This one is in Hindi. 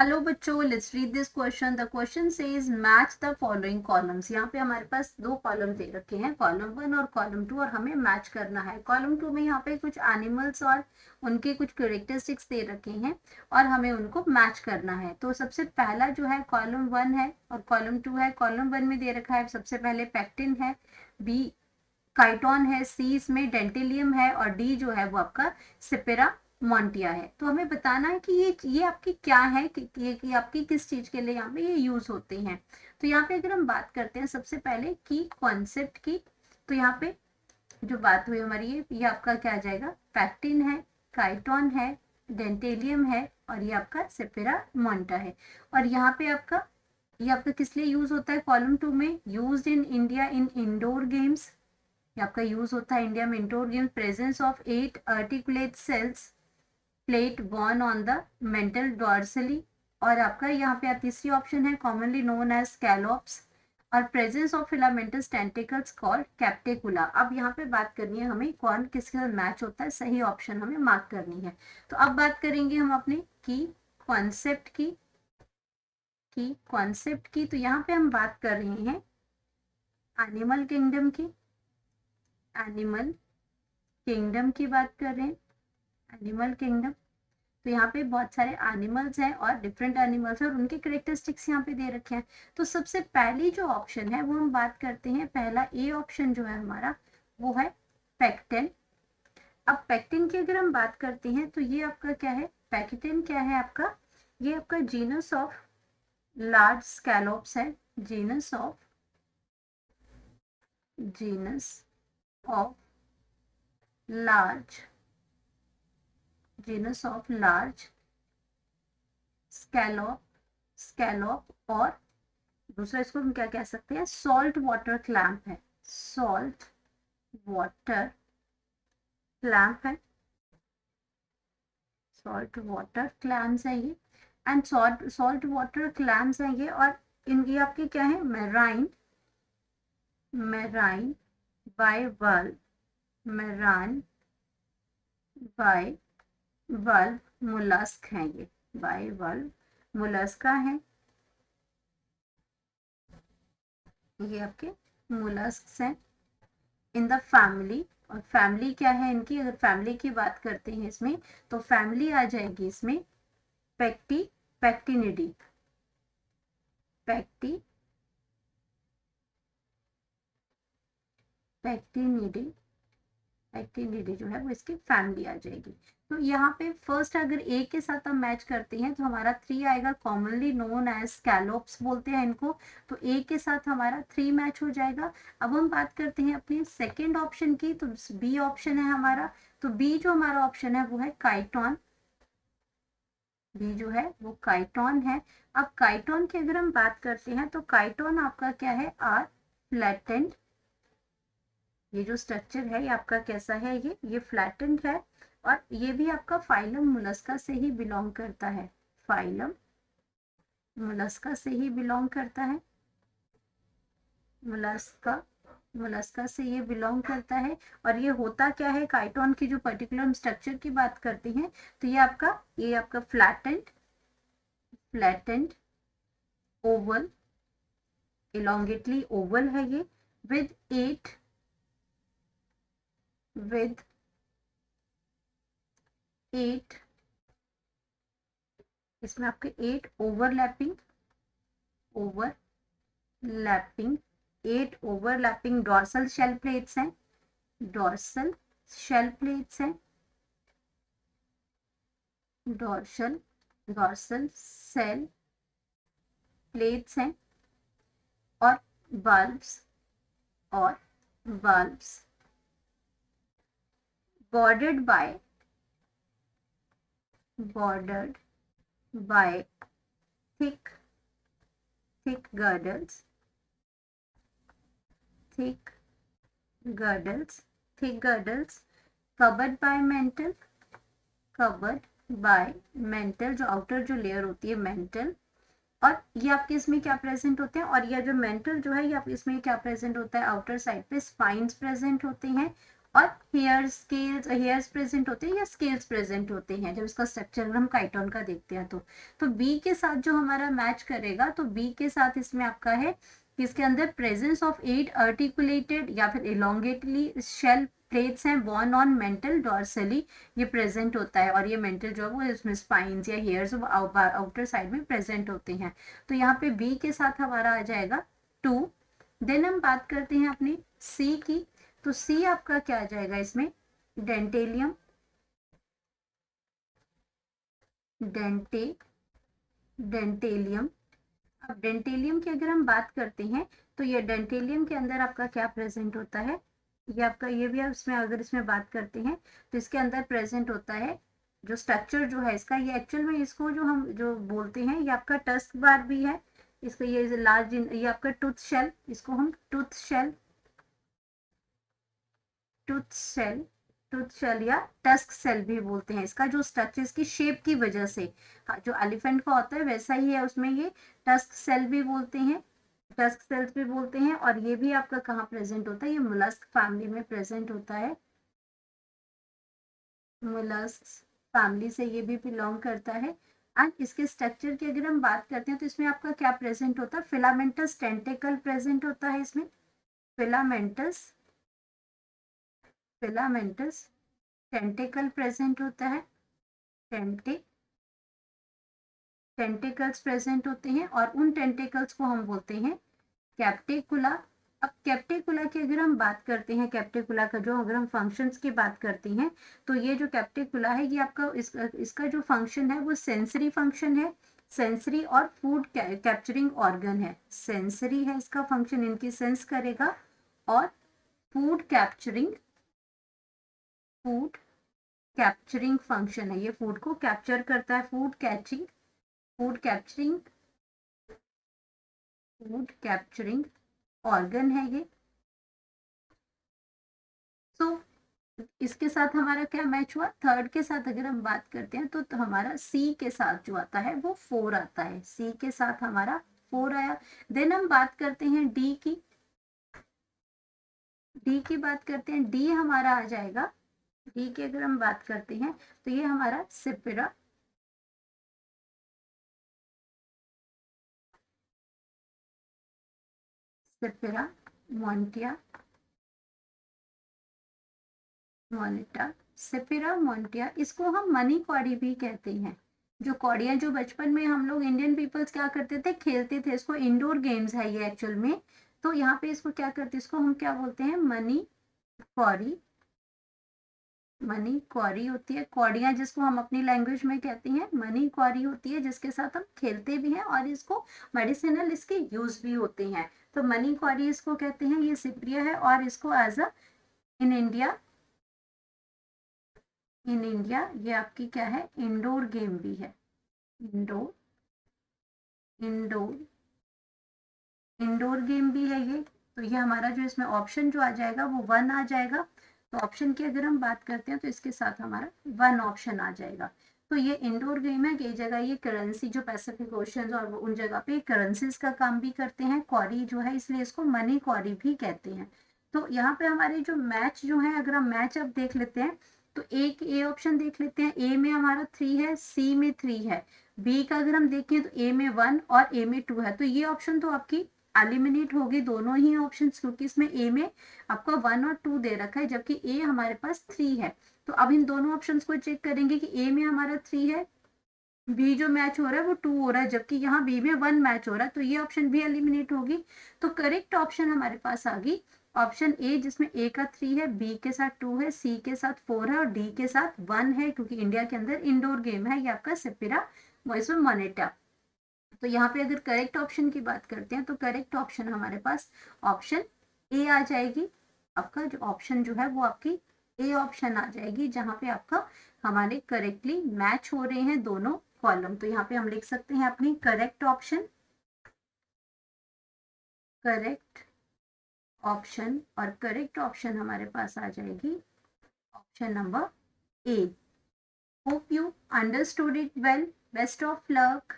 हेलो बच्चों, let's read this question. The question says match the following columns. यहाँ पे हमारे पास दो कॉलम दे रखे हैं, कॉलम 1 और कॉलम 2, और हमें मैच करना है। कॉलम 2 में यहाँ पे कुछ एनिमल्स और उनके कुछ कैरेक्टरिस्टिक्स दे रखे हैं और हमें उनको मैच करना है। तो सबसे पहला जो है कॉलम 1 है और कॉलम 2 है। कॉलम 1 में दे रखा है सबसे पहले पेक्टिन है, बी काइटोन है, सी इसमें डेंटिलियम है और डी जो है वो आपका सिपेरा मॉन्टिया है। तो हमें बताना है कि ये आपकी क्या है, कि आपकी किस चीज के लिए यहाँ पे ये यूज होते हैं। तो यहाँ पे अगर हम बात करते हैं सबसे पहले की कॉन्सेप्ट की, तो यहाँ पे जो बात हुई हमारी ये आपका क्या आ जाएगा, पैक्टिन है, काइटोन है, डेंटेलियम है और ये आपका सिपेरा मॉन्टा है। और यहाँ पे आपका ये आपका किस लिए यूज होता है, कॉलम 2 में used in India in indoor games. ये आपका यूज होता है इंडिया में indoor game. Presence of 8 articulate cells plate borne on the mantle dorsally. और आपका यहाँ पे तीसरी ऑप्शन है कॉमनली नोन एज स्कैलोप्स। और presence of filamentous tentacles called captacula. अब यहाँ पे बात करनी है हमें कौन किसके साथ मैच होता है, सही ऑप्शन हमें मार्क करनी है। तो अब बात करेंगे हम अपने की कॉन्सेप्ट की। तो यहाँ पे हम बात कर रहे हैं एनिमल किंगडम की, एनिमल किंगडम की बात कर रहे हैं, एनिमल किंगडम। तो यहाँ पे बहुत सारे एनिमल्स हैं और डिफरेंट एनिमल्स हैं और उनके करेक्टरिस्टिक्स यहाँ पे दे रखे हैं। तो सबसे पहली जो ऑप्शन है वो हम बात करते हैं, पहला ए ऑप्शन जो है हमारा वो है पेक्टिन। अब पेक्टिन की अगर हम बात करते हैं तो ये आपका क्या है, पेक्टिन क्या है आपका, ये आपका जीनस ऑफ लार्ज स्कैलोप्स है, genus of large genus of large scallop और दूसरा इसको हम क्या कह सकते हैं, सॉल्ट वाटर क्लैम्प है, सॉल्ट वाटर क्लैम्प है, सॉल्ट वाटर क्लैम्स है ये। एंड सॉल्ट वाटर क्लैम्स है ये। और इनकी आपकी क्या है, मेराइन बाइवल्व, मेराइन बाइवल्व मुलस्क है ये, बाइवल्व मुलस्का है ये, आपके मुलस्क हैं इन द फैमिली। और फैमिली क्या है इनकी, अगर फैमिली की बात करते हैं इसमें तो फैमिली आ जाएगी इसमें पैक्टिनिडी, पैक्टिनिडी जो है वो इसकी फैमिली आ जाएगी। तो यहाँ पे फर्स्ट अगर ए के साथ हम मैच करते हैं तो हमारा 3 आएगा, कॉमनली नोन एज स्कैलोप्स बोलते हैं इनको। तो ए के साथ हमारा 3 मैच हो जाएगा। अब हम बात करते हैं अपनी सेकेंड ऑप्शन की, तो बी ऑप्शन है हमारा। तो बी जो हमारा ऑप्शन है वो है काइटोन, बी जो है वो काइटोन है। अब काइटोन की अगर हम बात करते हैं तो काइटोन आपका क्या है, आर फ्लैटेंड। ये जो स्ट्रक्चर है ये आपका कैसा है, ये फ्लैटेंड है और ये भी आपका फाइलम मोलस्का से ही बिलोंग करता है, फाइलम मोलस्का से ही बिलोंग करता है, मोलस्का से ये बिलोंग करता है। और ये होता क्या है, काइटोन की जो पर्टिकुलर स्ट्रक्चर की बात करते हैं तो ये आपका फ्लैटेंड ओवल, इलोंगेटली ओवल है ये, विद 8 इसमें आपके 8 ओवरलैपिंग डॉर्सल शेल प्लेट्स हैं, डॉर्सल शेल प्लेट्स हैं, डॉर्सल सेल प्लेट्स हैं और bulbs bordered by thick girdles, covered by mantle, जो आउटर जो लेयर होती है मेंटल। और ये आपके इसमें क्या प्रेजेंट होते हैं, और ये जो मेंटल जो है ये आपके इसमें क्या प्रेजेंट होता है, आउटर साइड पे स्पाइन्स प्रेजेंट होते हैं और हेयर्स प्रेजेंट होते हैं या स्केल्स प्रेजेंट होते हैं। जब इसका स्ट्रक्चर हम काइटोन का देखते हैं तो बी के साथ जो हमारा मैच करेगा, तो बी के साथ इसमें आपका है कि इसके अंदर प्रेजेंस ऑफ 8 आर्टिकुलेटेड या फिर इलोंगेटली शेल प्लेट्स हैं बोर्न ऑन मेंटल डॉर्सली, ये प्रेजेंट होता है। और ये मेंटल जो है वो इसमें स्पाइन्स या हेयर्स आउटर साइड में प्रेजेंट होते हैं। तो यहाँ पे बी के साथ हमारा आ जाएगा 2। देन हम बात करते हैं अपनी सी की। तो सी आपका क्या आ जाएगा इसमें, डेंटेलियम, डेंटेलियम। अब डेंटेलियम की अगर हम बात करते हैं तो ये डेंटेलियम के अंदर आपका क्या प्रेजेंट होता है, ये आपका ये भी इसमें अगर इसमें बात करते हैं तो इसके अंदर प्रेजेंट होता है जो स्ट्रक्चर जो है इसका, ये एक्चुअल में इसको जो हम जो बोलते हैं ये आपका टस्क बार भी है, इसका ये लार्ज, ये आपका टूथ शेल, इसको हम टूथ शेल या टस्क सेल भी बोलते हैं। इसका जो स्ट्रक्चर इसकी शेप की वजह से, हाँ, जो एलिफेंट का होता है वैसा ही है, उसमें ये टस्क सेल भी बोलते हैं, टस्क सेल्स भी बोलते हैं। और ये भी आपका कहाँ प्रेजेंट होता है, ये मोलस्क फैमिली में प्रेजेंट होता है, मोलस्क फैमिली से ये भी बिलोंग करता है। एंड इसके स्ट्रक्चर की अगर हम बात करते हैं तो इसमें आपका क्या प्रेजेंट होता है, फिलामेंटस टेंटिकल प्रेजेंट होता है इसमें, फिलामेंटस टेंटिकल प्रेजेंट होता है, टेंटिकल्स प्रेजेंट होते हैं और उन टेंटिकल्स को हम बोलते हैं कैप्टिकुला। अब कैप्टिकुला की अगर हम बात करते हैं, कैप्टिकुला का जो अगर हम फंक्शंस की बात करते हैं तो ये जो कैप्टिकुला है ये आपका इसका जो फंक्शन है वो सेंसरी फंक्शन है, सेंसरी और फूड कैप्चरिंग ऑर्गन है। सेंसरी है इसका फंक्शन, इनकी सेंस करेगा, और फूड कैप्चरिंग फंक्शन है, ये फूड को कैप्चर करता है, फूड कैप्चरिंग ऑर्गन है ये। सो इसके साथ हमारा क्या मैच हुआ, थर्ड के साथ अगर हम बात करते हैं तो हमारा सी के साथ जो आता है वो 4 आता है, सी के साथ हमारा 4 आया। देन हम बात करते हैं डी की, बात करते हैं, डी हमारा आ जाएगा, डी की अगर हम बात करते हैं तो ये हमारा सिपिरा, मोनिटा, सेफिरा मोनिटा, इसको हम मनी कौड़ी भी कहते हैं। जो कौड़ियाँ जो बचपन में हम लोग इंडियन पीपल्स क्या करते थे, खेलते थे, इसको इंडोर गेम्स है ये एक्चुअल में। तो यहाँ पे इसको क्या करते हैं, इसको हम क्या बोलते हैं, मनी कौड़ी होती है, कौड़ियाँ जिसको हम अपनी लैंग्वेज में कहते हैं मनी कौड़ी होती है, जिसके साथ हम खेलते भी हैं और इसको मेडिसिनल इसके यूज भी होते हैं। तो मनी कौड़ी इसको कहते हैं, ये सिप्रिया है और इसको एज अ इन इंडिया ये आपकी क्या है, इंडोर गेम भी है, इंडोर गेम भी है ये। तो ये हमारा जो इसमें ऑप्शन जो आ जाएगा वो 1 आ जाएगा। तो ऑप्शन की अगर हम बात करते हैं तो इसके साथ हमारा 1 ऑप्शन आ जाएगा। तो ये इंडोर गेम है, कई जगह ये करेंसी जो पैसिफिक ओशन और उन जगह पे करेंसीज का काम भी करते हैं, कौड़ी जो है, इसलिए इसको मनी कौड़ी भी कहते हैं। तो यहाँ पे हमारे जो मैच जो है, अगर हम मैच अब देख लेते हैं तो एक ए ऑप्शन देख लेते हैं, ए में हमारा 3 है, सी में 3 है, बी का अगर हम देखें तो ए में 1 और ए में 2 है। तो ये ऑप्शन तो आपकी एलिमिनेट होगी, दोनों ही ऑप्शन, क्योंकि इसमें ए में आपका 1 और 2 दे रखा है जबकि ए हमारे पास 3 है। तो अब इन दोनों ऑप्शन को चेक करेंगे कि ए में हमारा 3 है, बी जो मैच हो रहा है वो 2 हो रहा है, जबकि यहाँ बी में 1 मैच हो रहा है, तो ये ऑप्शन भी एलिमिनेट होगी। तो करेक्ट ऑप्शन हमारे पास आ गई ऑप्शन ए, जिसमें ए का 3 है, बी के साथ 2 है, सी के साथ 4 है और डी के साथ 1 है, क्योंकि इंडिया के अंदर इंडोर गेम है ये आपका सेपिरा मोनिटा। तो यहाँ पे अगर करेक्ट ऑप्शन की बात करते हैं तो करेक्ट ऑप्शन हमारे पास ऑप्शन ए आ जाएगी। आपका जो ऑप्शन जो है वो आपकी ए ऑप्शन आ जाएगी, जहाँ पे आपका हमारे करेक्टली मैच हो रहे हैं दोनों कॉलम। तो यहाँ पे हम लिख सकते हैं अपनी करेक्ट ऑप्शन और करेक्ट ऑप्शन हमारे पास आ जाएगी option number A. Hope you understood it well, best of luck.